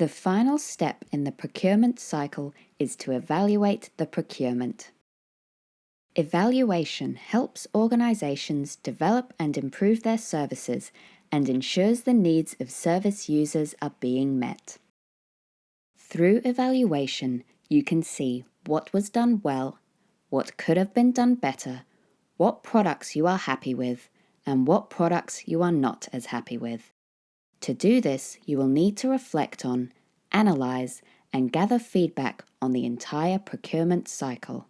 The final step in the procurement cycle is to evaluate the procurement. Evaluation helps organizations develop and improve their services and ensures the needs of service users are being met. Through evaluation, you can see what was done well, what could have been done better, what products you are happy with, and what products you are not as happy with. To do this, you will need to reflect on, analyze, and gather feedback on the entire procurement cycle.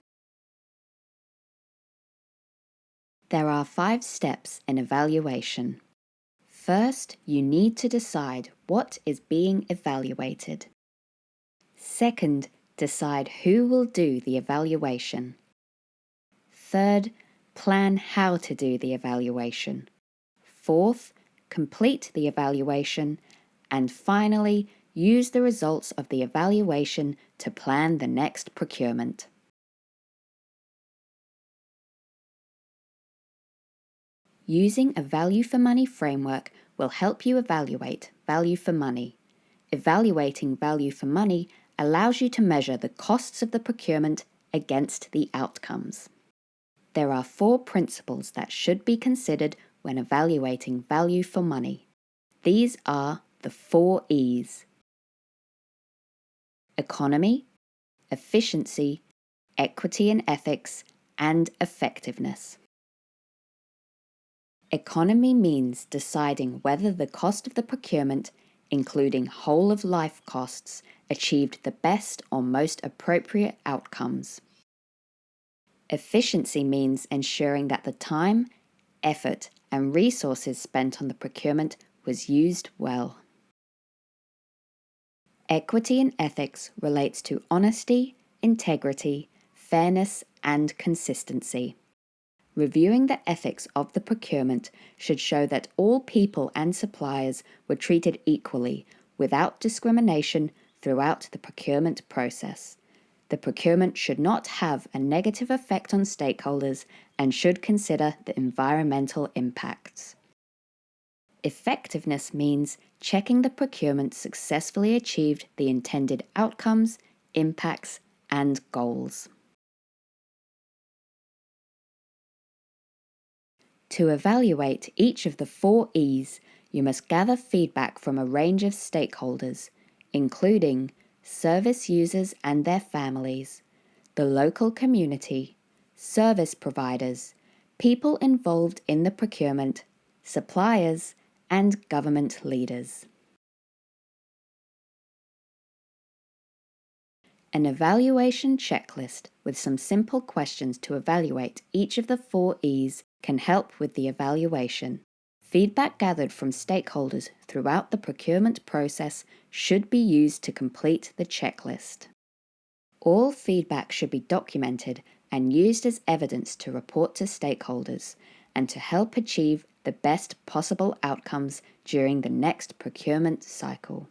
There are 5 steps in evaluation. First, you need to decide what is being evaluated. Second, decide who will do the evaluation. Third, plan how to do the evaluation. Fourth, complete the evaluation. And finally, use the results of the evaluation to plan the next procurement. Using a value for money framework will help you evaluate value for money. Evaluating value for money allows you to measure the costs of the procurement against the outcomes. There are 4 principles that should be considered when evaluating value for money. These are the 4 E's: economy, efficiency, equity and ethics, and effectiveness. Economy means deciding whether the cost of the procurement, including whole-of-life costs, achieved the best or most appropriate outcomes. Efficiency means ensuring that the time, effort, and resources spent on the procurement was used well. Equity and ethics relates to honesty, integrity, fairness, and consistency. Reviewing the ethics of the procurement should show that all people and suppliers were treated equally, without discrimination, throughout the procurement process. The procurement should not have a negative effect on stakeholders and should consider the environmental impacts. Effectiveness means checking the procurement successfully achieved the intended outcomes, impacts, and goals. To evaluate each of the 4 E's, you must gather feedback from a range of stakeholders, including service users and their families, the local community, service providers, people involved in the procurement, suppliers, and government leaders. An evaluation checklist with some simple questions to evaluate each of the 4 E's can help with the evaluation. Feedback gathered from stakeholders throughout the procurement process should be used to complete the checklist. All feedback should be documented and used as evidence to report to stakeholders and to help achieve the best possible outcomes during the next procurement cycle.